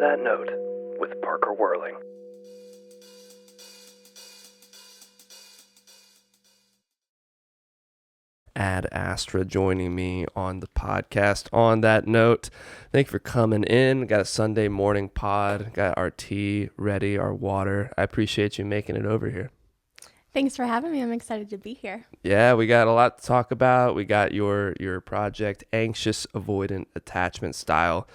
That Note with Parker Whirling. Ad Astra joining me on the podcast. On that note, thank you for coming in. Got a Sunday morning pod. Got our tea ready, our water. I appreciate you making it over here. Thanks for having me. I'm excited to be here. Yeah, we got a lot to talk about. We got your project, Anxious Avoidant Attachment Style,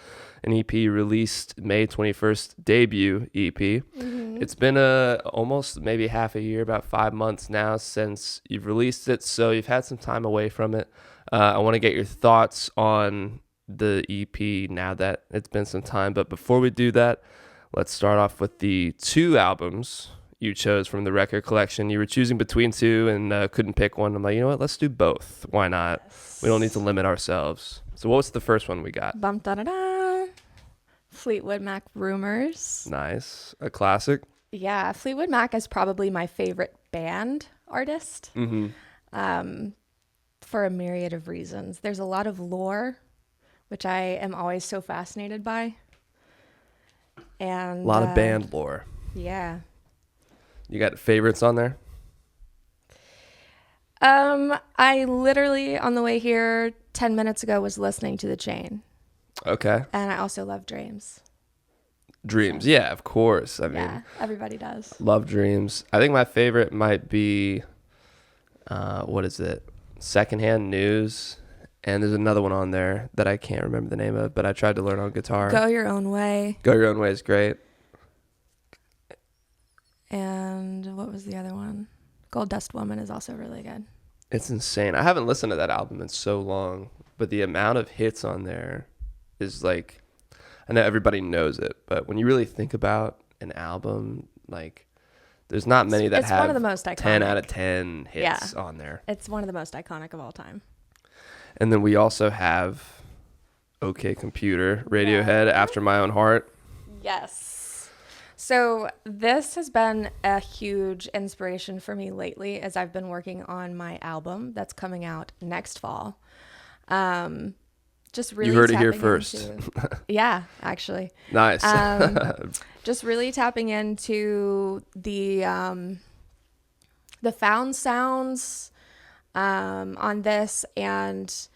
an EP released May 21st, debut EP. Mm-hmm. It's been almost maybe half a year, about 5 months now since you've released it, so you've had some time away from it. I want to get your thoughts on the EP now that it's been some time, but before we do that, let's start off with the 2 albums you chose from the record collection. You were choosing between 2 and couldn't pick one. I'm like, you know what? Let's do both. Why not? Yes. We don't need to limit ourselves. So what was the first one we got? Bum da da da. Fleetwood Mac, Rumors. Nice. A classic. Yeah, Fleetwood Mac is probably my favorite band artist. Mm-hmm. For a myriad of reasons. There's a lot of lore, which I am always so fascinated by. And a lot of band lore. Yeah. You got favorites on there? I literally, on the way here 10 minutes ago, was listening to The Chain. Okay. And I also love Dreams. Dreams, yeah, of course. I mean, everybody does. Love Dreams. I think my favorite might be, what is it? Secondhand News. And there's another one on there that I can't remember the name of, but I tried to learn on guitar. Go Your Own Way. Go Your Own Way is great. And what was the other one? Gold Dust Woman is also really good. It's insane. I haven't listened to that album in so long, but the amount of hits on there is like, I know everybody knows it, but when you really think about an album, like there's not many that have one of the most iconic, 10 out of 10 hits on there. It's one of the most iconic of all time. And then we also have OK Computer, Radiohead, After My Own Heart. Yes. So this has been a huge inspiration for me lately as I've been working on my album that's coming out next fall. Just really you heard it here first. Yeah, actually. Nice. Just really tapping into the found sounds on this and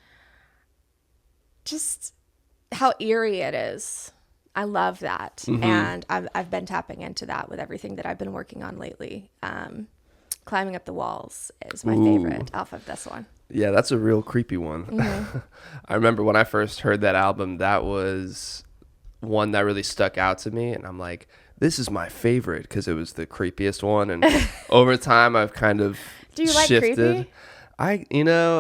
just how eerie it is. I love that. Mm-hmm. And I've been tapping into that with everything that I've been working on lately. Climbing Up the Walls is my favorite off of this one. Yeah, that's a real creepy one. Mm-hmm. I remember when I first heard that album, that was one that really stuck out to me. And I'm like, this is my favorite because it was the creepiest one. And over time, I've kind of Do you like creepy? Do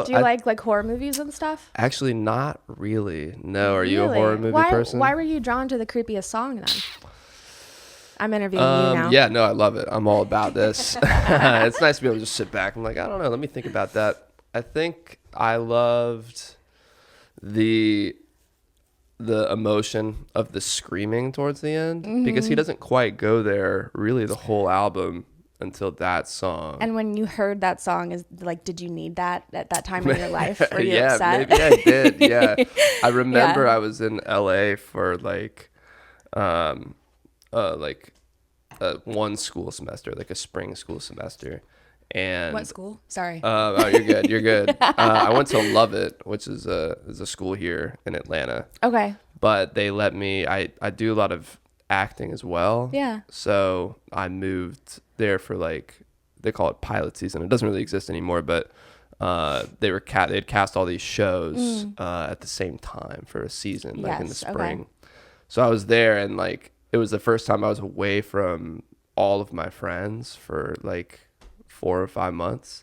you like horror movies and stuff? Actually, not really. No. Are you a horror movie person? Why were you drawn to the creepiest song then? I'm interviewing you now. Yeah, no, I love it. I'm all about this. It's nice to be able to just sit back. I'm like, I don't know. Let me think about that. I think I loved the emotion of the screaming towards the end because he doesn't quite go there really the whole album until that song. And when you heard that song, did you need that at that time in your life? Were you yeah, upset? Maybe I did. Yeah, I remember I was in LA for one school semester, like a spring school semester. And what school? Sorry. You're good. You're good. I went to Love It, which is a school here in Atlanta. Okay. But they let me. I do a lot of acting as well. Yeah. So I moved there for they call it pilot season. It doesn't really exist anymore, but they'd cast all these shows at the same time for a season, in the spring. Okay. So I was there, and it was the first time I was away from all of my friends for 4 or 5 months.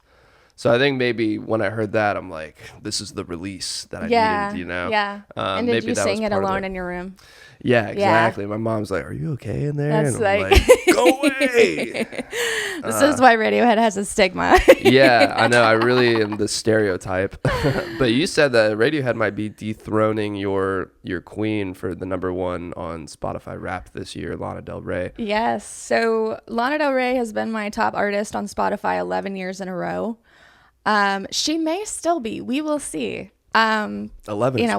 So I think maybe when I heard that, I'm like, this is the release that I needed, Yeah. And did you sing it alone in your room? Yeah, exactly. Yeah. My mom's like, are you okay in there? That's and I'm like, go away. This is why Radiohead has a stigma. Yeah, I know. I really am the stereotype. But you said that Radiohead might be dethroning your queen for the #1 on Spotify Wrapped this year, Lana Del Rey. Yes. So Lana Del Rey has been my top artist on Spotify 11 years in a row. She may still be. We will see. 11.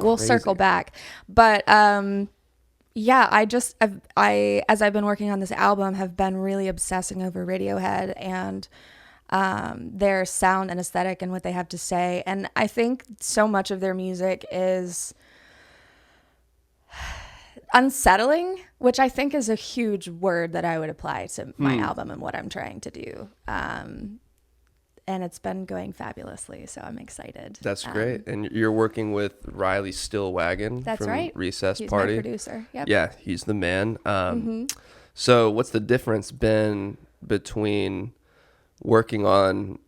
We'll circle back. But Yeah, as I've been working on this album, have been really obsessing over Radiohead and their sound and aesthetic and what they have to say. And I think so much of their music is unsettling, which I think is a huge word that I would apply to my album and what I'm trying to do. And it's been going fabulously, so I'm excited. That's great. And you're working with Riley Stillwagon from right. Recess He's Party. my producer. Yep. Yeah, he's the man. So what's the difference been between working on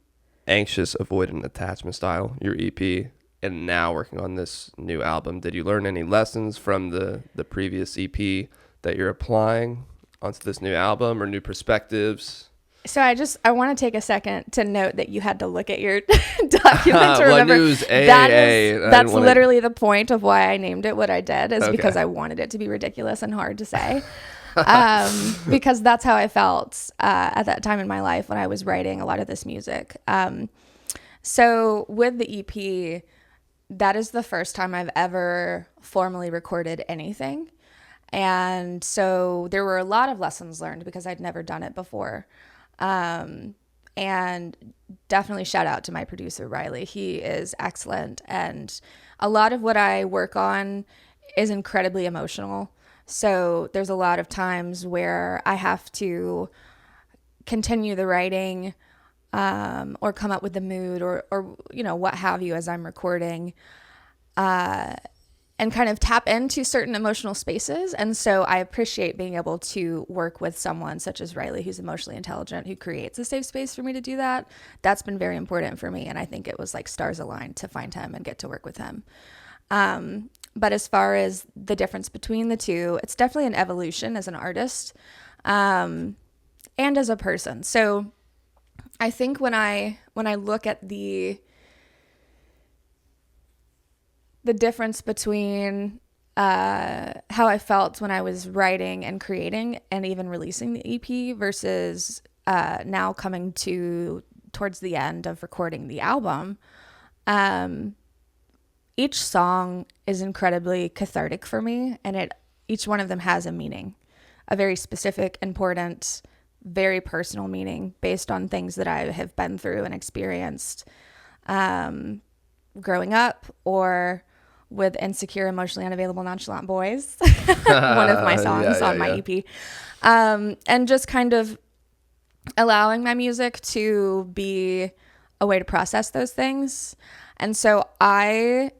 Anxious Avoidant Attachment Style, your EP, and now working on this new album? Did you learn any lessons from the previous EP that you're applying onto this new album, or new perspectives? So I want to take a second to note that you had to look at your document to remember. Well, AAA. That's literally the point of why I named it what I did, is Okay. because I wanted it to be ridiculous and hard to say. Because that's how I felt at that time in my life when I was writing a lot of this music. So with the EP, that is the first time I've ever formally recorded anything. And so there were a lot of lessons learned because I'd never done it before. And definitely shout out to my producer, Riley. He is excellent. And a lot of what I work on is incredibly emotional. So there's a lot of times where I have to continue the writing, or come up with the mood or, what have you as I'm recording, and kind of tap into certain emotional spaces. And so I appreciate being able to work with someone such as Riley, who's emotionally intelligent, who creates a safe space for me to do that. That's been very important for me. And I think it was like stars aligned to find him and get to work with him. But as far as the difference between the two, it's definitely an evolution as an artist, and as a person. So I think when I look at the difference between how I felt when I was writing and creating and even releasing the EP versus now coming towards the end of recording the album, each song is incredibly cathartic for me, and each one of them has a meaning, a very specific, important, very personal meaning based on things that I have been through and experienced growing up, or with insecure, emotionally unavailable, nonchalant boys, one of my songs on my EP. And just kind of allowing my music to be a way to process those things. And so I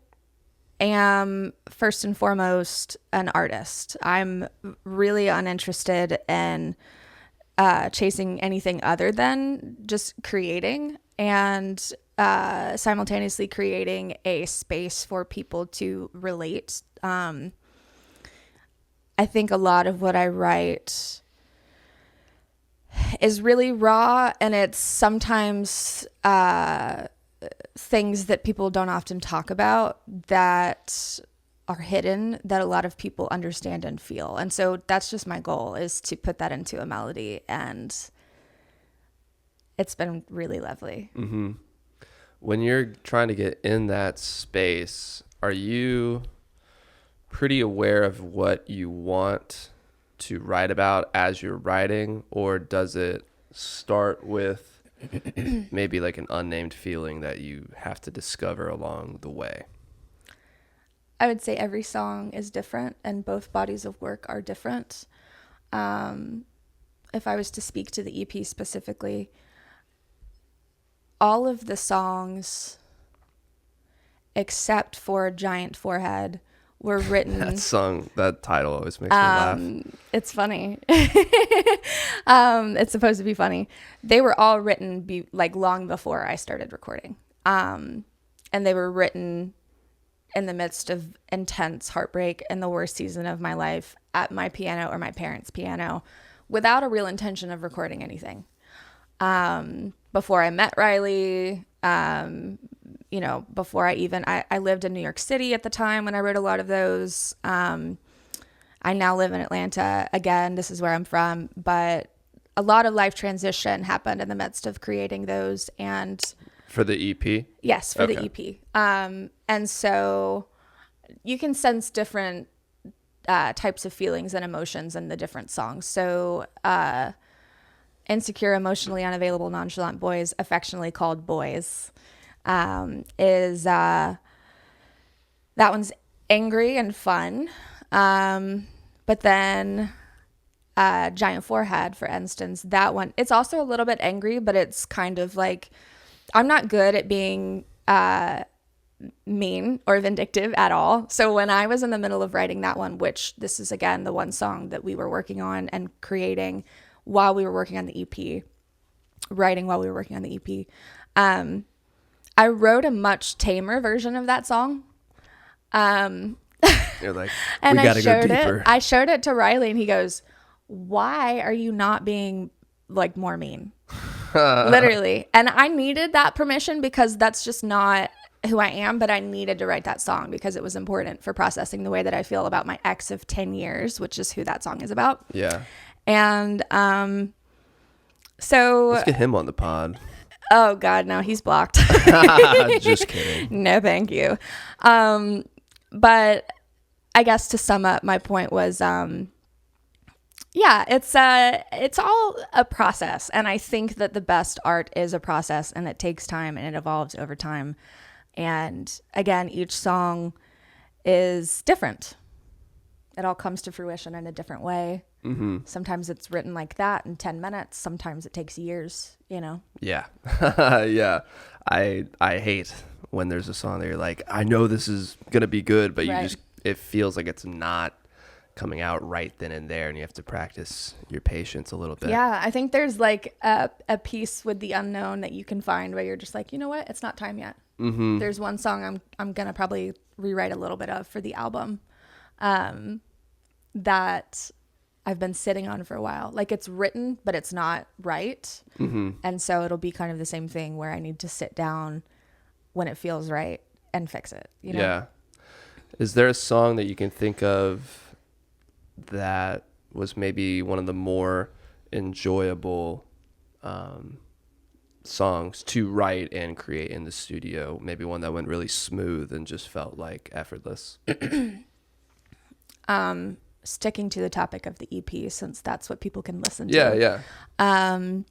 am first and foremost an artist. I'm really uninterested in chasing anything other than just creating and simultaneously creating a space for people to relate. I think a lot of what I write is really raw, and it's sometimes things that people don't often talk about that are hidden, that a lot of people understand and feel. And so that's just my goal, is to put that into a melody, and it's been really lovely. Mm-hmm. When you're trying to get in that space, are you pretty aware of what you want to write about as you're writing, or does it start with maybe like an unnamed feeling that you have to discover along the way? I would say every song is different, and both bodies of work are different. If I was to speak to the EP specifically, all of the songs, except for Giant Forehead, were written. That title always makes me laugh. It's funny. It's supposed to be funny. They were all written long before I started recording. And they were written in the midst of intense heartbreak and the worst season of my life at my piano or my parents' piano, without a real intention of recording anything. Before I met Riley, before I lived in New York City at the time when I wrote a lot of those. I now live in Atlanta. Again, this is where I'm from, but a lot of life transition happened in the midst of creating those. And for the EP? Yes, for the EP. And so you can sense different types of feelings and emotions in the different songs. So insecure, emotionally unavailable, nonchalant boys, affectionately called boys, is that one's angry and fun. But then Giant Forehead, for instance, that one, it's also a little bit angry, but it's kind of like, I'm not good at being mean or vindictive at all. So when I was in the middle of writing that one, which this is again the one song that we were working on and creating while we were working on the EP, writing while we were working on the EP, I wrote a much tamer version of that song. You're like, and we gotta go deeper. I showed it to Riley, and he goes, "Why are you not being like more mean?" Literally. And I needed that permission because that's just not who I am, but I needed to write that song because it was important for processing the way that I feel about my ex of 10 years, which is who that song is about. Yeah. And so let's get him on the pod. Oh God, no, he's blocked. Just kidding. No, thank you. But I guess to sum up, my point was, yeah, it's all a process. And I think that the best art is a process, and it takes time and it evolves over time. And again, each song is different. It all comes to fruition in a different way. Mm-hmm. Sometimes it's written like that in 10 minutes. Sometimes it takes years, you know? Yeah. Yeah. I hate when there's a song that you're like, I know this is going to be good, but right. you just, it feels like it's not coming out right then and there, and you have to practice your patience a little bit. Yeah. I think there's like a piece with the unknown that you can find where you're just like, you know what? It's not time yet. Mm-hmm. There's one song I'm going to probably rewrite a little bit of for the album that I've been sitting on for a while. Like, it's written, but it's not right. Mm-hmm. And so it'll be kind of the same thing where I need to sit down when it feels right and fix it, you know? Yeah. Is there a song that you can think of that was maybe one of the more enjoyable songs to write and create in the studio? Maybe one that went really smooth and just felt like effortless. Sticking to the topic of the EP, since that's what people can listen to. Yeah.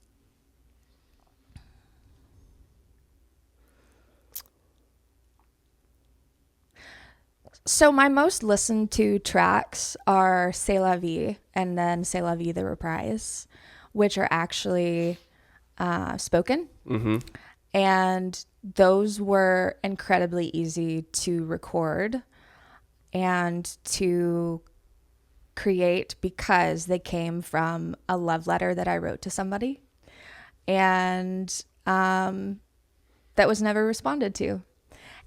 So my most listened to tracks are C'est la vie and then C'est la vie, the reprise, which are actually spoken. Mm-hmm. And those were incredibly easy to record and to create because they came from a love letter that I wrote to somebody, and that was never responded to.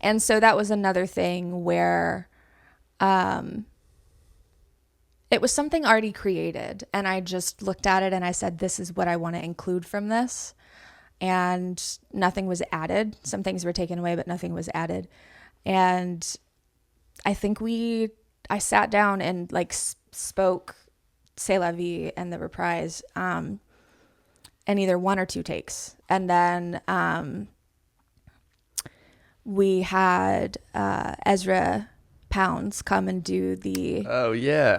And so that was another thing where it was something already created, and I just looked at it and I said, this is what I want to include from this. And nothing was added. Some things were taken away, but nothing was added. And I think I sat down and like spoke C'est la vie and the reprise in either one or two takes. And then we had Ezra Pounds come and do the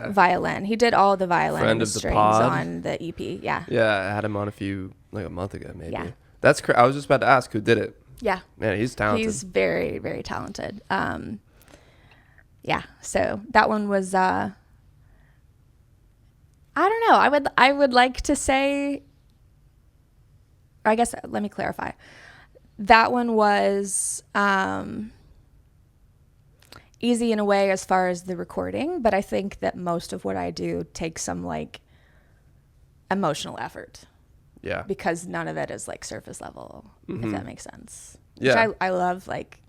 violin. He did all the violin and the strings on the EP. Yeah. Yeah, I had him on a month ago maybe. Yeah. That's I was just about to ask who did it. Yeah. Man, he's talented. He's very, very talented. Yeah. So that one was I don't know. I would like to say, or I guess let me clarify. That one was easy in a way as far as the recording, but I think that most of what I do takes some like emotional effort. Yeah. Because none of it is like surface level, mm-hmm. if that makes sense. Yeah. Which I love like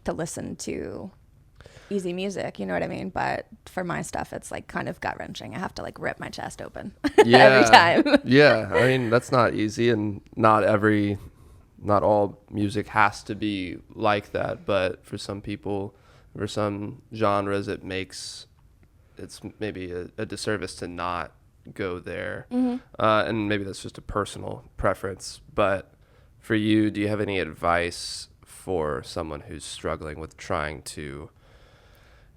to listen to easy music, you know what I mean? But for my stuff, it's like kind of gut wrenching. I have to like rip my chest open every time. Yeah. I mean, that's not easy, and not all music has to be like that. But for some people, for some genres, it's maybe a disservice to not go there. Mm-hmm. And maybe that's just a personal preference. But for you, do you have any advice for someone who's struggling with trying to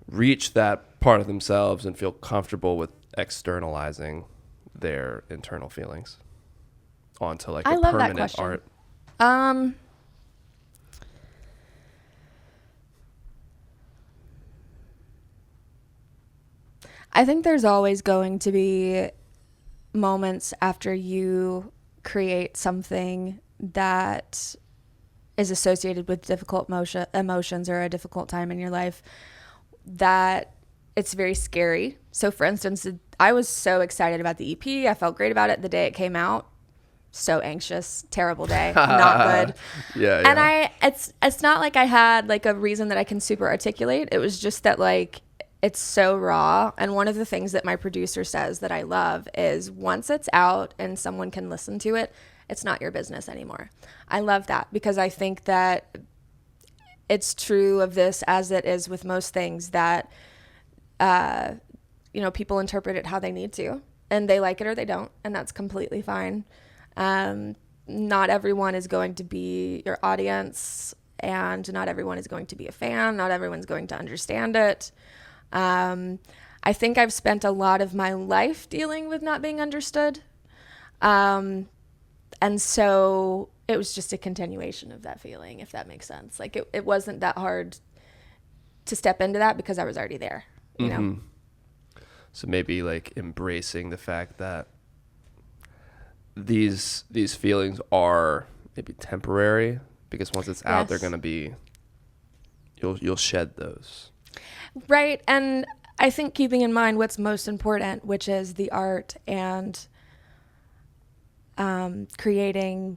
reach that part of themselves and feel comfortable with externalizing their internal feelings onto like I a love that permanent question. art? I think there's always going to be moments after you create something that is associated with difficult emotions or a difficult time in your life that it's very scary. So for instance, I was so excited about the EP. I felt great about it the day it came out. So anxious, terrible day, not good. Yeah, And yeah. it's not like I had like a reason that I can super articulate. It was just that like it's so raw. And one of the things that my producer says that I love is once it's out and someone can listen to it, it's not your business anymore. I love that because I think that it's true of this as it is with most things that, people interpret it how they need to and they like it or they don't. And that's completely fine. Not everyone is going to be your audience and not everyone is going to be a fan. Not everyone's going to understand it. I think I've spent a lot of my life dealing with not being understood. And so it was just a continuation of that feeling, if that makes sense. Like it wasn't that hard to step into that because I was already there, you know? So maybe like embracing the fact that these feelings are maybe temporary because once it's out, they're going to be, you'll shed those. Right. And I think keeping in mind what's most important, which is the art and creating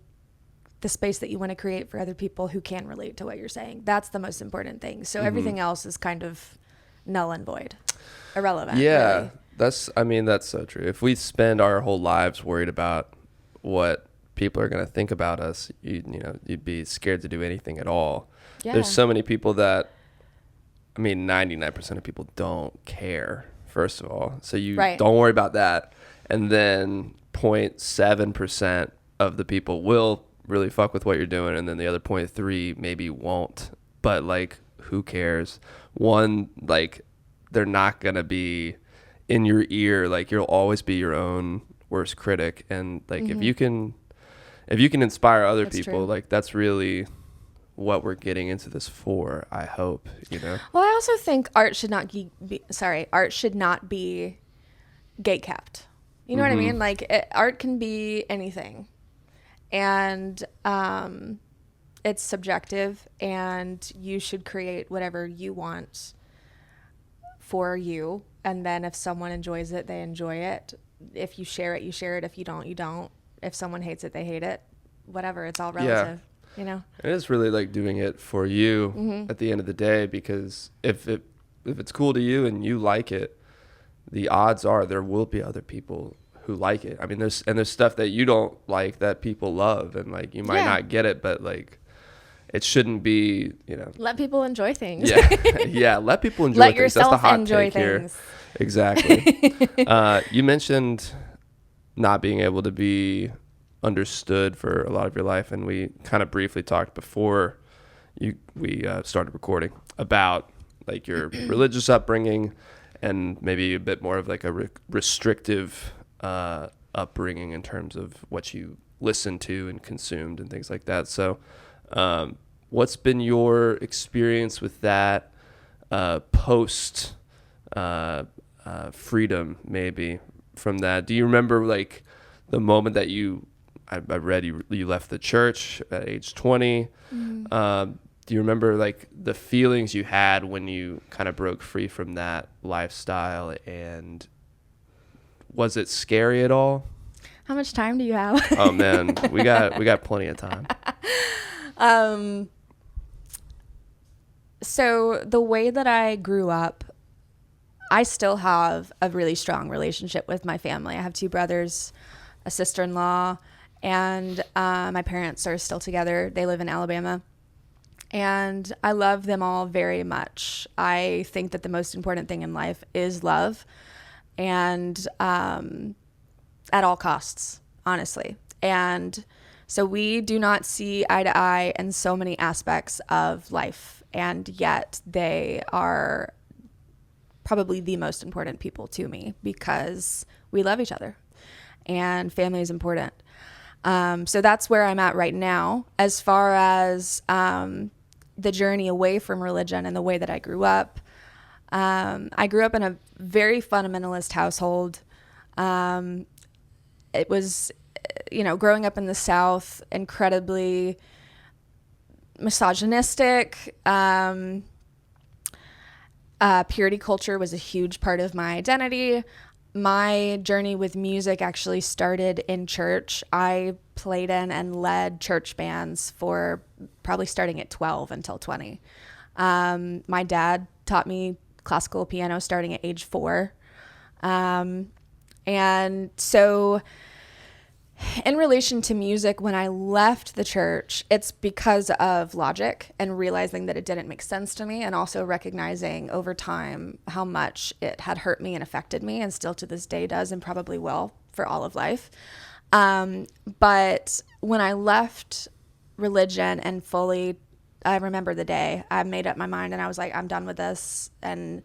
the space that you want to create for other people who can relate to what you're saying. That's the most important thing. So everything else is kind of null and void, irrelevant. Yeah, really. that's so true. If we spend our whole lives worried about what people are going to think about us, you'd be scared to do anything at all. Yeah. There's so many people that, 99% of people don't care, first of all. So you don't worry about that. And then 0.7% of the people will really fuck with what you're doing. And then the other 0.3 maybe won't. But like, who cares? One, like, they're not going to be in your ear. Like, you'll always be your own worst critic. And like, if you can inspire other people, true. like, that's really what we're getting into this for, I hope, Well, I also think art should not be gatekept. You know what I mean? Like art can be anything. And it's subjective and you should create whatever you want for you. And then if someone enjoys it, they enjoy it. If you share it, you share it. If you don't, you don't. If someone hates it, they hate it. Whatever. It's all relative. Yeah. It is really like doing it for you at the end of the day, because if it's cool to you and you like it, the odds are there will be other people who like it. There's stuff that you don't like that people love, and like you might not get it, but like it shouldn't be, let people enjoy things. Yeah, let people enjoy let things. yourself That's the hot enjoy take things. Here. Exactly. You mentioned not being able to be understood for a lot of your life, and we kind of briefly talked before we started recording about like your religious upbringing and maybe a bit more of like a restrictive upbringing in terms of what you listened to and consumed and things like that. So what's been your experience with that post freedom maybe from that? Do you remember like the moment that I read you left the church at age 20. Do you remember like the feelings you had when you kind of broke free from that lifestyle, and was it scary at all? How much time do you have? Oh man, we got plenty of time. So the way that I grew up, I still have a really strong relationship with my family. I have 2 brothers, a sister-in-law, and my parents are still together. They live in Alabama. And I love them all very much. I think that the most important thing in life is love, and at all costs, honestly. And so we do not see eye to eye in so many aspects of life, and yet they are probably the most important people to me, because we love each other and family is important. So that's where I'm at right now. As far as the journey away from religion and the way that I grew up in a very fundamentalist household. It was, growing up in the South, incredibly misogynistic. Purity culture was a huge part of my identity. My journey with music actually started in church. I played in and led church bands for probably starting at 12 until 20. My dad taught me classical piano starting at age 4. And so in relation to music, when I left the church, it's because of logic and realizing that it didn't make sense to me, and also recognizing over time how much it had hurt me and affected me, and still to this day does, and probably will for all of life. But when I left religion and fully, I remember the day I made up my mind and I was like, I'm done with this. And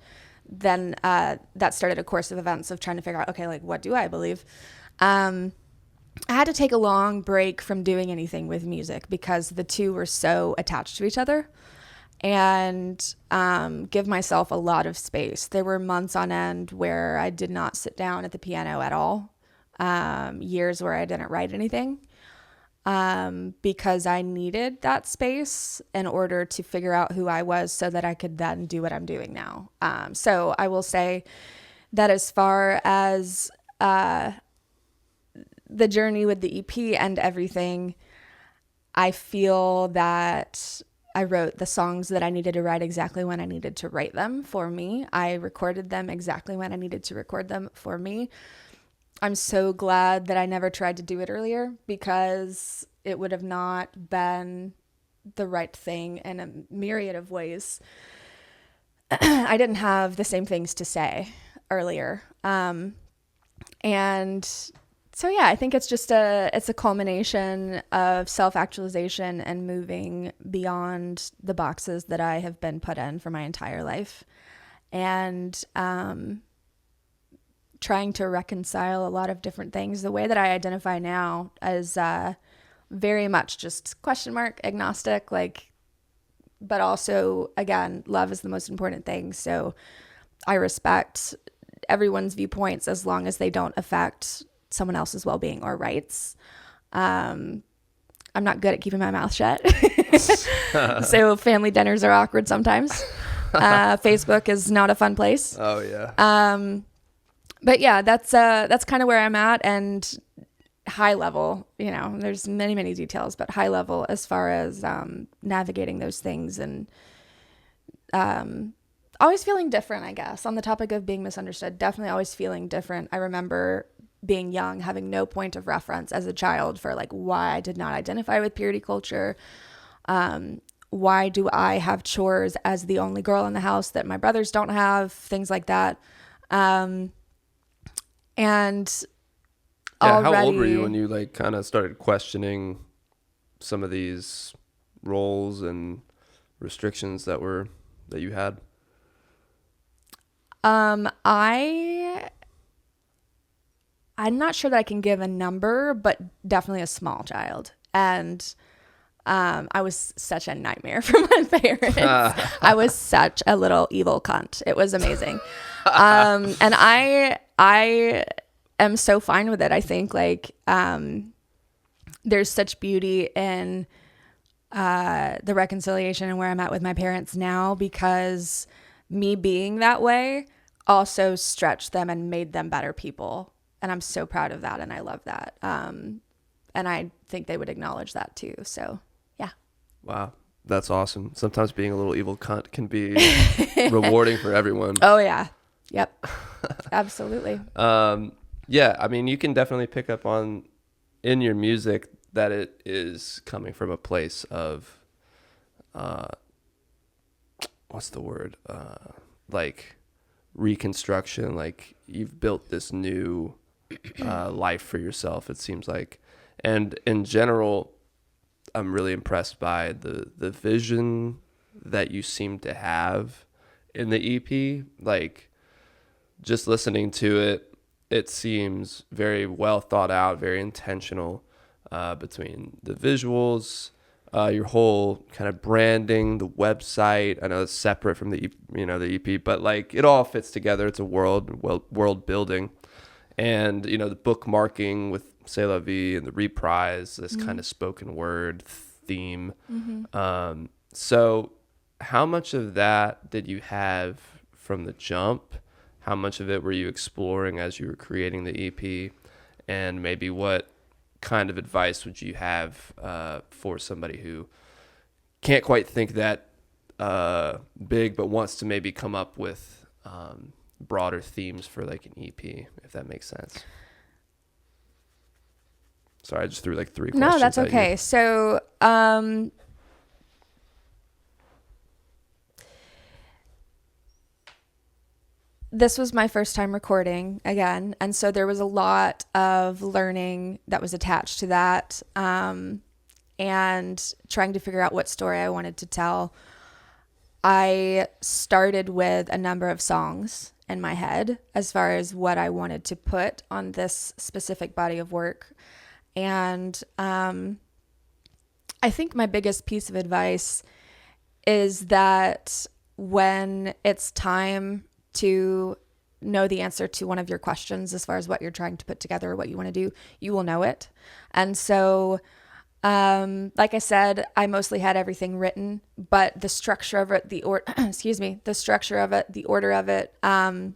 then that started a course of events of trying to figure out, okay, like, what do I believe? I had to take a long break from doing anything with music because the two were so attached to each other, and give myself a lot of space. There were months on end where I did not sit down at the piano at all, years where I didn't write anything, because I needed that space in order to figure out who I was so that I could then do what I'm doing now. So I will say that as far as the journey with the EP and everything, I feel that I wrote the songs that I needed to write exactly when I needed to write them for me. I recorded them exactly when I needed to record them for me. I'm so glad that I never tried to do it earlier, because it would have not been the right thing in a myriad of ways. I didn't have the same things to say earlier. And so, yeah, I think it's just it's a culmination of self-actualization and moving beyond the boxes that I have been put in for my entire life. And trying to reconcile a lot of different things. The way that I identify now is very much just question mark, agnostic, but also, again, love is the most important thing. So I respect everyone's viewpoints as long as they don't affect someone else's well-being or rights. I'm not good at keeping my mouth shut. So family dinners are awkward sometimes. Facebook is not a fun place. Oh yeah. But yeah, that's kind of where I'm at, and high level, there's many, many details, but high level as far as navigating those things, and always feeling different, I guess, on the topic of being misunderstood. Definitely always feeling different. I remember being young, having no point of reference as a child for why I did not identify with purity culture. Why do I have chores as the only girl in the house that my brothers don't have? Things like that. And already, how old were you when you kind of started questioning some of these roles and restrictions that you had? I'm not sure that I can give a number, but definitely a small child. And I was such a nightmare for my parents. I was such a little evil cunt. It was amazing. And I am so fine with it. I think there's such beauty in the reconciliation and where I'm at with my parents now, because me being that way also stretched them and made them better people. And I'm so proud of that, and I love that. And I think they would acknowledge that too. So, yeah. Wow. That's awesome. Sometimes being a little evil cunt can be rewarding for everyone. Oh, yeah. Yep. Absolutely. Yeah, I mean, you can definitely pick up on in your music that it is coming from a place of, what's the word? Reconstruction. You've built this new life for yourself, it seems like. And in general, I'm really impressed by the vision that you seem to have in the EP. just listening to it, it seems very well thought out, very intentional, between the visuals, your whole kind of branding, the website. I know it's separate from the the EP, but like it all fits together. It's a world building, and the bookmarking with C'est la vie and the reprise, this kind of spoken word theme. So how much of that did you have from the jump? How much of it were you exploring as you were creating the EP? And maybe what kind of advice would you have for somebody who can't quite think that big, but wants to maybe come up with broader themes for like an EP, if that makes sense? Sorry, I just threw like 3 questions. No, that's at okay. you. So, this was my first time recording again. And so there was a lot of learning that was attached to that, and trying to figure out what story I wanted to tell. I started with a number of songs in my head as far as what I wanted to put on this specific body of work. And I think my biggest piece of advice is that when it's time to know the answer to one of your questions as far as what you're trying to put together or what you want to do, you will know it. And so, like I said, I mostly had everything written, but the structure of it, the order of it, and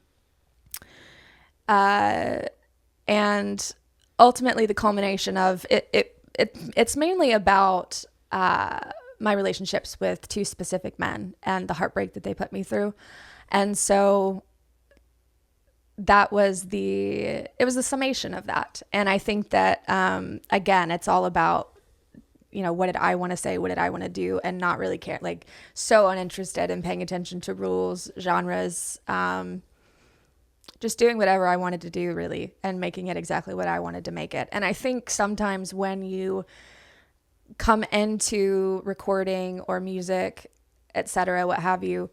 ultimately the culmination of it's mainly about my relationships with 2 specific men and the heartbreak that they put me through. And so it was the summation of that. And I think that, again, it's all about, what did I want to say? What did I want to do? And not really care, like so uninterested in paying attention to rules, genres, just doing whatever I wanted to do really, and making it exactly what I wanted to make it. And I think sometimes when you come into recording or music, etc., what have you,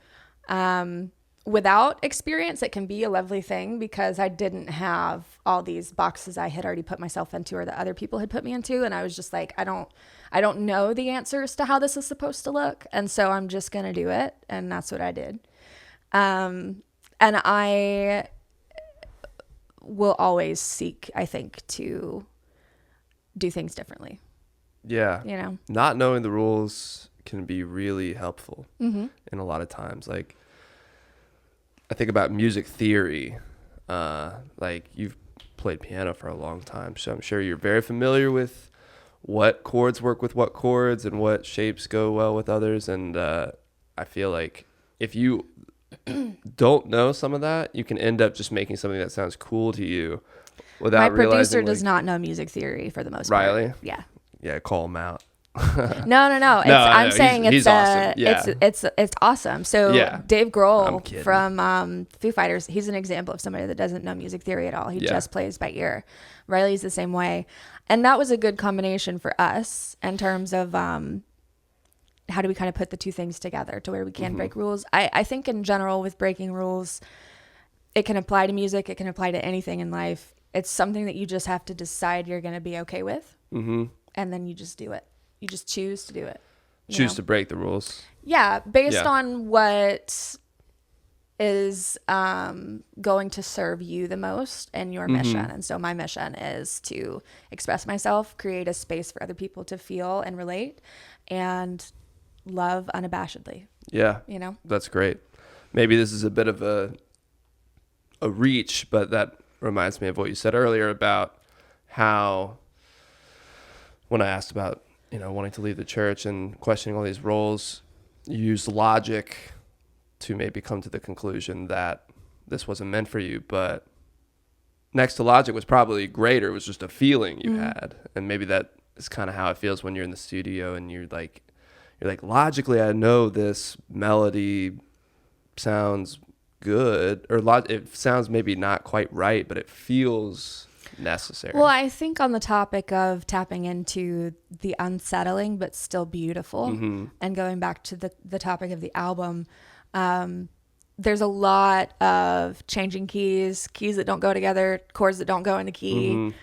without experience, it can be a lovely thing, because I didn't have all these boxes I had already put myself into or that other people had put me into. And I was just like, I don't know the answers to how this is supposed to look. And so I'm just going to do it. And that's what I did. And I will always seek, I think, to do things differently. Yeah. Not knowing the rules can be really helpful in a lot of times. Like, I think about music theory. Like, you've played piano for a long time, so I'm sure you're very familiar with what chords work with what chords and what shapes go well with others. And I feel like if you don't know some of that, you can end up just making something that sounds cool to you without realizing. My producer does not know music theory for the most part. Riley? Yeah, call him out. No. I'm saying he's awesome. Yeah. It's awesome. So Yeah. Dave Grohl from Foo Fighters, he's an example of somebody that doesn't know music theory at all. He just plays by ear. Riley's the same way. And that was a good combination for us in terms of how do we kind of put the 2 things together to where we can break rules. I think in general with breaking rules, it can apply to music. It can apply to anything in life. It's something that you just have to decide you're going to be okay with. And then you just do it. You just choose to do it. Choose to break the rules. Yeah, based on what is going to serve you the most and your mission. And so my mission is to express myself, create a space for other people to feel and relate, and love unabashedly. Yeah. That's great. Maybe this is a bit of a reach, but that reminds me of what you said earlier about how, when I asked about wanting to leave the church and questioning all these roles, you used logic to maybe come to the conclusion that this wasn't meant for you. But next to logic was probably greater. It was just a feeling you had. And maybe that is kind of how it feels when you're in the studio and you're like, logically, I know this melody sounds good, or it sounds maybe not quite right, but it feels necessary. Well, I think on the topic of tapping into the unsettling but still beautiful, and going back to the topic of the album, there's a lot of changing keys that don't go together, chords that don't go in the key,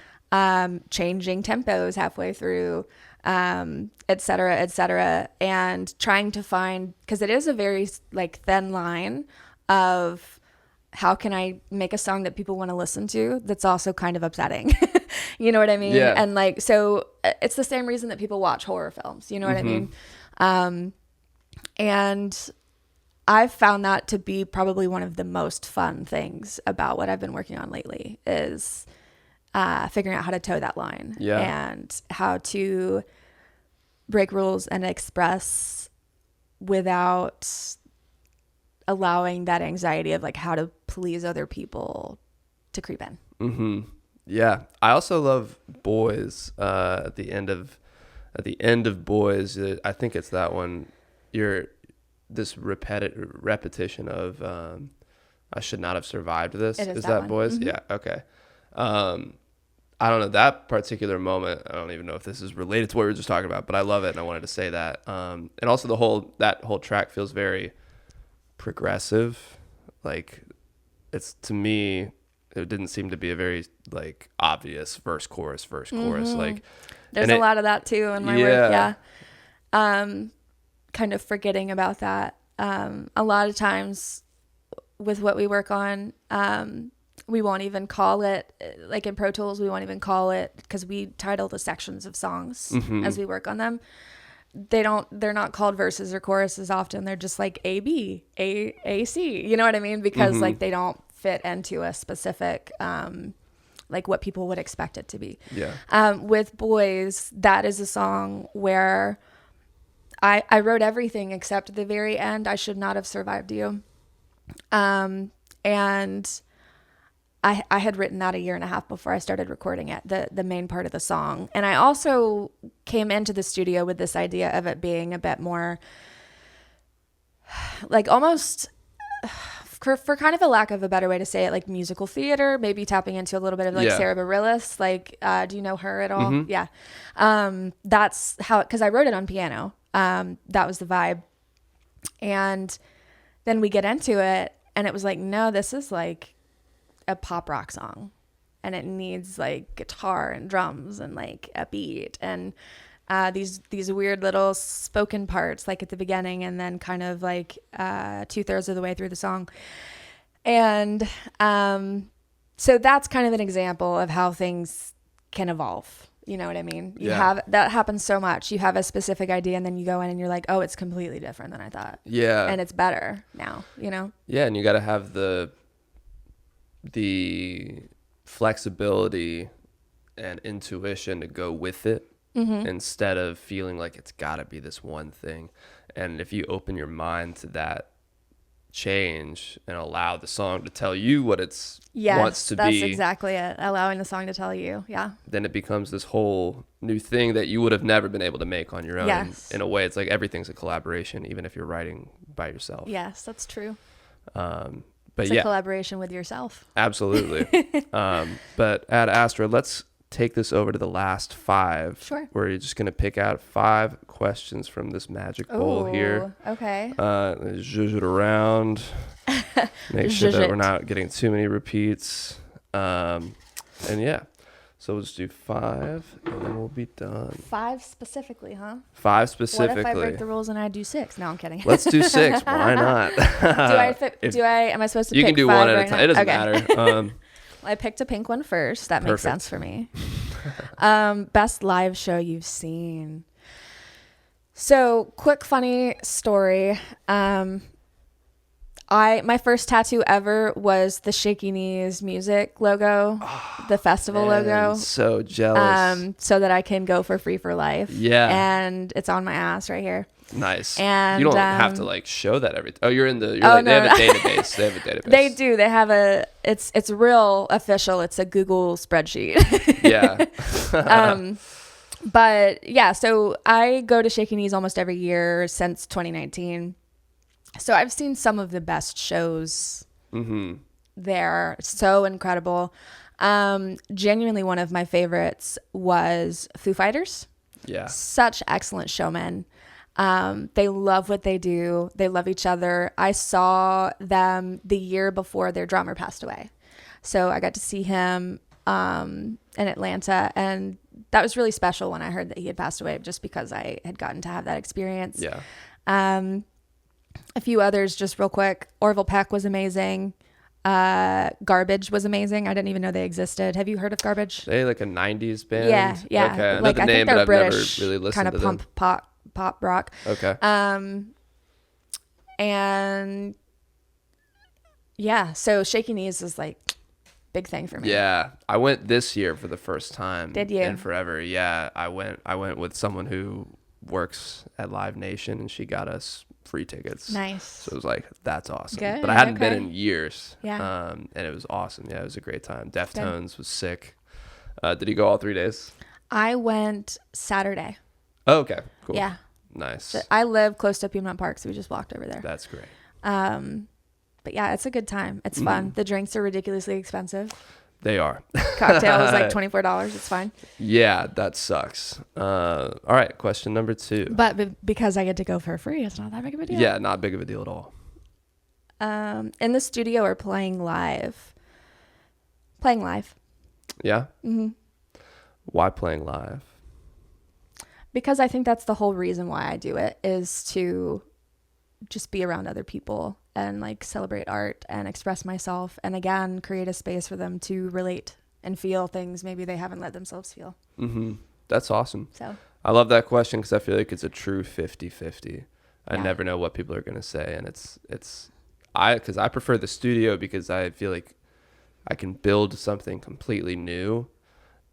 changing tempos halfway through, et cetera, and trying to find, because it is a very like thin line of how can I make a song that people want to listen to that's also kind of upsetting. You know what I mean? Yeah. And like, so it's the same reason that people watch horror films. You know what I mean? And I've found that to be probably one of the most fun things about what I've been working on lately is figuring out how to toe that line and how to break rules and express without allowing that anxiety of like how to please other people to creep in. Yeah. I also love Boys, at the end of Boys. I think it's that one. This repetition of I should not have survived this. Is that Boys? Yeah. Okay. I don't know, that particular moment, I don't even know if this is related to what we were just talking about, but I love it and I wanted to say that. And also that whole track feels very progressive. Like, it's, to me, it didn't seem to be a very like obvious verse chorus. Like, there's a lot of that too in my work. Yeah. Kind of forgetting about that. A lot of times with what we work on, we won't even call it, like in Pro Tools, we won't even call it, because we title the sections of songs as we work on them. They're not called verses or choruses often. They're just like A, B, A, C. You know what I mean? Because like they don't fit into a specific, like what people would expect it to be. Yeah. With Boys, that is a song where I wrote everything except the very end, I should not have survived you. And I had written that a year and a half before I started recording it, the main part of the song. And I also came into the studio with this idea of it being a bit more like almost, for kind of a lack of a better way to say it, like musical theater, maybe tapping into a little bit of like Sarah Bareilles. Like, do you know her at all? Yeah. That's how, because I wrote it on piano. That was the vibe. And then we get into it and it was like, no, this is like a pop rock song and it needs like guitar and drums and like a beat and these weird little spoken parts like at the beginning and then kind of like 2/3 of the way through the song. And so that's kind of an example of how things can evolve. You know what I mean? You have that happens so much. You have a specific idea and then you go in and you're like, oh, it's completely different than I thought. Yeah. And it's better now, you know? Yeah, and you got to have the flexibility and intuition to go with it instead of feeling like it's got to be this one thing. And if you open your mind to that change and allow the song to tell you what it's wants to be. Yes, that's exactly it. Allowing the song to tell you. Yeah. Then it becomes this whole new thing that you would have never been able to make on your own. Yes. In a way, it's like everything's a collaboration, even if you're writing by yourself. Yes, that's true. But it's a collaboration with yourself. Absolutely. But Ad Astra, let's take this over to the last 5. Sure. Where you're just going to pick out 5 questions from this magic bowl here. Okay. Zhuzh it around. Make sure that we're not getting too many repeats. And yeah. So we'll just do 5 and then we'll be done. 5 specifically, huh? 5 specifically. What if I break the rules and I do 6? No, I'm kidding. Let's do 6. Why not? Am I supposed to pick 5? You can do one at a time. It doesn't matter. Well, I picked a pink one first. That makes sense for me. Best live show you've seen. So, quick funny story. My first tattoo ever was the Shaky Knees music logo, the festival logo. So jealous. So that I can go for free for life. Yeah. And it's on my ass right here. Nice. And you don't have to like show that every. Oh, you're in the. They have a database. They have a database. They do. They have a. It's real official. It's a Google spreadsheet. Yeah. But yeah, so I go to Shaky Knees almost every year since 2019. So I've seen some of the best shows there. So incredible. Genuinely one of my favorites was Foo Fighters. Yeah. Such excellent showmen. They love what they do. They love each other. I saw them the year before their drummer passed away. So I got to see him in Atlanta, and that was really special when I heard that he had passed away, just because I had gotten to have that experience. Yeah. A few others, just real quick. Orville Peck was amazing. Garbage was amazing. I didn't even know they existed. Have you heard of Garbage? They like a 90s band? Yeah. Okay. I know Like, the I name, think they're but I've British, never really listened kind to of them. pop rock. Okay. And yeah, so Shaky Knees is like big thing for me. Yeah. I went this year for the first time. Did you? In forever. Yeah. I went with someone who works at Live Nation, and she got us free tickets. Nice. So it was like, that's awesome. Good, but I hadn't been okay. in years. Yeah. And it was awesome. Yeah, it was a great time. Deftones was sick. Did he go all 3 days? I went Saturday. Oh, okay. Cool. Yeah. Nice. So I live close to Piedmont Park, so we just walked over there. That's great. But yeah, it's a good time. It's fun. The drinks are ridiculously expensive. They are. Cocktail is like $24. It's fine. Yeah, that sucks. All right, question number 2. But because I get to go for free, it's not that big of a deal. Yeah, not big of a deal at all. In the studio or playing live? Playing live. Yeah? Mm-hmm. Why playing live? Because I think that's the whole reason why I do it, is to just be around other people and like celebrate art and express myself, and again create a space for them to relate and feel things maybe they haven't let themselves feel. Mm-hmm. That's awesome. So I love that question, because I feel like it's a true 50-50. I Yeah. never know what people are going to say, and because I prefer the studio, because I feel like I can build something completely new,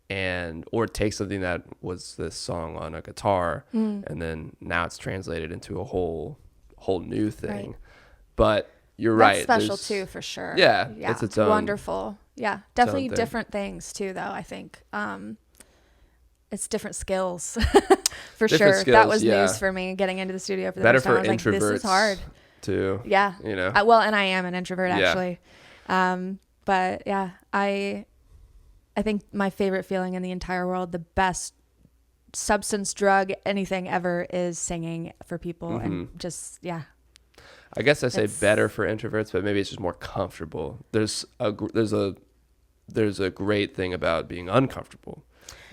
or take something that was this song on a guitar, and then now it's translated into a whole new thing. Right. But you're that's right. special too, for sure. Yeah, it's its own wonderful. Yeah, definitely thing. different things too, though. I think it's different skills for Different sure. skills, that was yeah. news for me, getting into the studio for the Better first time. for I was like, introverts this is hard. too. Yeah. You know. Well, and I am an introvert Yeah. actually. But yeah, I think my favorite feeling in the entire world, the best substance, drug, anything ever, is singing for people. And just, yeah. I guess I say It's- better for introverts, but maybe it's just more comfortable. There's a great thing about being uncomfortable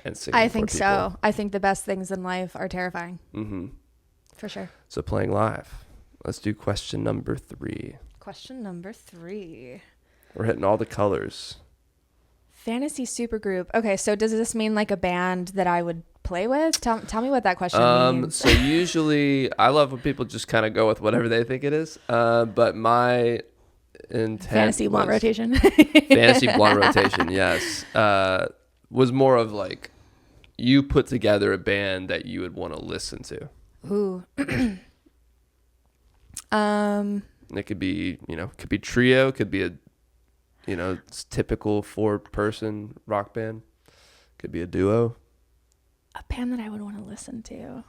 and singing. I think for people. so. I think the best things in life are terrifying. Mm-hmm. For sure. So playing live. Let's do question number 3. Question number 3. We're hitting all the colors. Fantasy supergroup. Okay, so does this mean like a band that I would play with? Tell me what that question means. So usually I love when people just kind of go with whatever they think it is. But my intent Fantasy blunt rotation. Fantasy blunt rotation, yes. Was more of like, you put together a band that you would want to listen to. Ooh. And it could be, could be trio, could be a, typical 4-person rock band. Could be a duo. A band that I would want to listen to.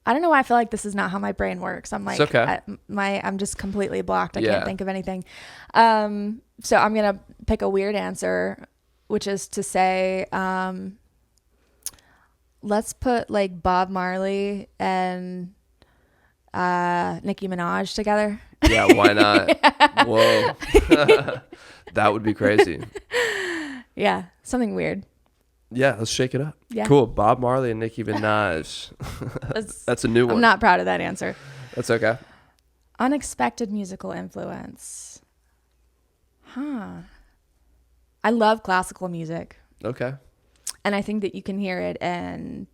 I don't know why I feel like this is not how my brain works. I'm like, It's okay. I'm just completely blocked. I Yeah. can't think of anything. So I'm going to pick a weird answer, which is to say, let's put like Bob Marley and Nicki Minaj together. Yeah, why not? Whoa. That would be crazy. Yeah, something weird. Yeah, let's shake it up. Yeah. Cool. Bob Marley and Nicki Minaj. That's a new one. I'm not proud of that answer. That's okay. Unexpected musical influence. I love classical music. Okay. And I think that you can hear it in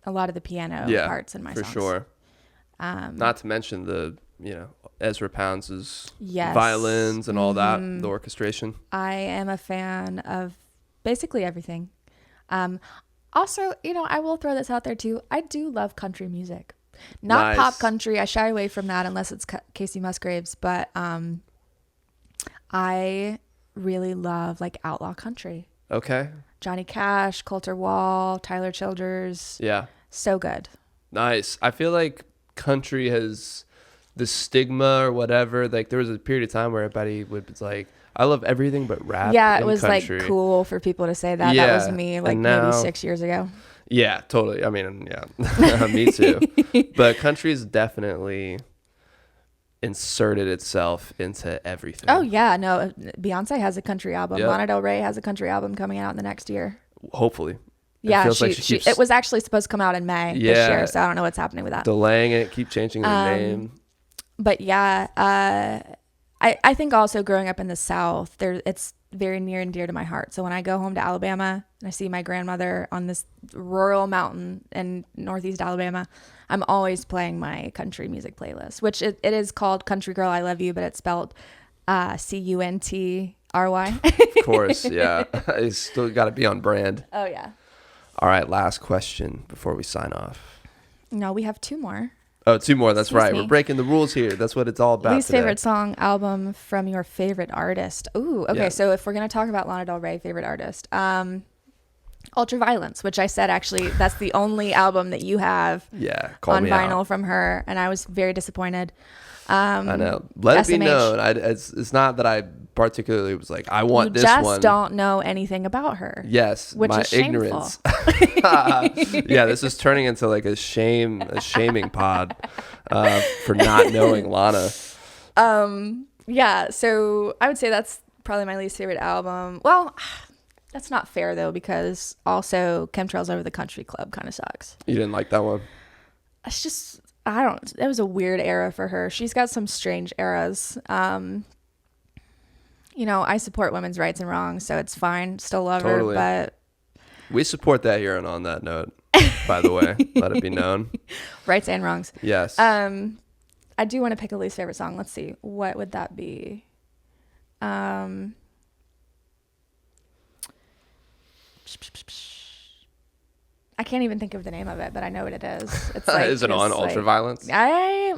a lot of the piano parts in my songs. For sure. Not to mention the, Ezra Pounds' Yes. violins and all that, the orchestration. I am a fan of basically everything. Also, I will throw this out there too. I do love country music. Not Nice. pop country. I shy away from that unless it's Casey Musgraves. But I really love like outlaw country. Okay. Johnny Cash, Coulter Wall, Tyler Childers. Yeah. So good. Nice. I feel like country has the stigma or whatever. Like there was a period of time where everybody was like, I love everything but rap. Yeah, it and was country. like cool for people to say that. Yeah, That was me like and maybe now- 6 years ago. Yeah, totally. I mean, yeah, me too. But country's definitely inserted itself into everything. Oh yeah, no, Beyonce has a country album. Yep. Lana Del Rey has a country album coming out in the next year. Hopefully. Yeah, feels like she keeps it was actually supposed to come out in May this year, so I don't know what's happening with that. delaying it, keep changing the name. But yeah, I think also growing up in the South, it's very near and dear to my heart. So when I go home to Alabama and I see my grandmother on this rural mountain in Northeast Alabama, I'm always playing my country music playlist, which it is called Country Girl I Love You, but it's spelled Country. Of course, yeah. It's still got to be on brand. Oh yeah. All right, last question before we sign off. No, we have two more. Oh, two more. That's Excuse right. me. We're breaking the rules here. That's what it's all about. Least favorite song album from your favorite artist. Ooh, okay. Yeah. So if we're gonna talk about Lana Del Rey, favorite artist, Ultraviolence, which I said actually that's the only album that you have on vinyl out. from her, and I was very disappointed. I know. Let it be SMH. known. It's not that I particularly was like, I want this just one. don't know anything about her. Yes, which my is shameful. ignorance. Yeah, this is turning into like a shaming pod for not knowing Lana. Yeah, so I would say that's probably my least favorite album. Well, that's not fair though, because also Chemtrails Over the Country Club kind of sucks. You didn't like that one? It's just, it was a weird era for her. She's got some strange eras. You know, I support women's rights and wrongs, so it's fine. Still love Totally. her, but We support that here and on that note, by the way. Let it be known. rights and wrongs. Yes. I do want to pick a least favorite song. Let's see. What would that be? I can't even think of the name of it, but I know what it is. It's like is it on Ultraviolence? I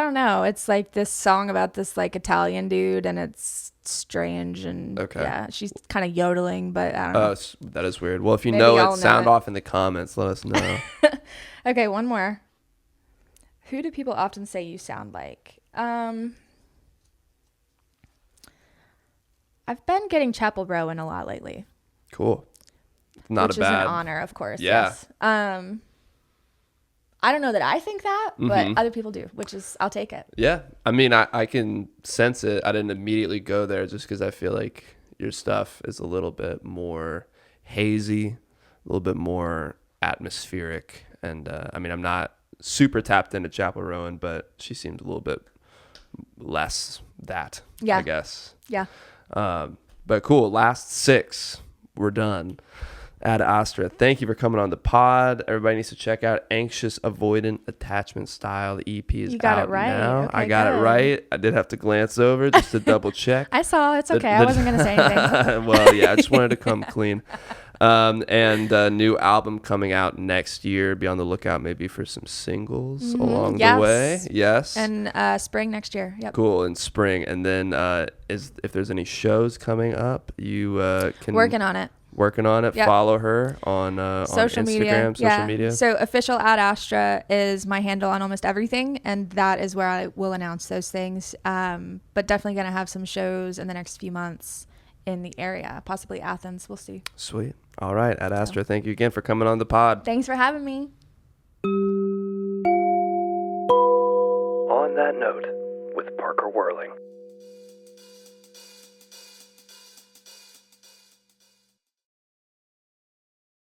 don't know. It's like this song about this like Italian dude, and it's strange, and yeah, she's kind of yodeling, but I don't know. That is weird. Well, if you Maybe know I'll it, know sound it. off in the comments. Let us know. Okay, one more. Who do people often say you sound like? I've been getting Chapel Rowan a lot lately. Cool. Not which a bad. is an honor, of course. Yeah. Yes. I don't know that I think that, but other people do, which is, I'll take it. Yeah. I mean, I can sense it. I didn't immediately go there just because I feel like your stuff is a little bit more hazy, a little bit more atmospheric. And I mean, I'm not super tapped into Chapel Rowan, but she seemed a little bit less that, I guess. Yeah. But cool. Last 6. We're done. Ad Astra, thank you for coming on the pod. Everybody needs to check out Anxious Avoidant Attachment Style. The EP is out now. Okay, I got it right. I did have to glance over just to double check. I saw. It's okay. I wasn't going to say anything. Well, yeah, I just wanted to come clean. And a new album coming out next year. Be on the lookout maybe for some singles along the way. Yes. And spring next year. Yep. Cool, in spring. And then if there's any shows coming up, you can... Working on it. Yep. Follow her on social Instagram, social media. So official Ad Astra is my handle on almost everything, and that is where I will announce those things. But definitely going to have some shows in the next few months in the area, possibly Athens. We'll see. Sweet. All right, Ad Astra, thank you again for coming on the pod. Thanks for having me. On that note, with Parker Whirling.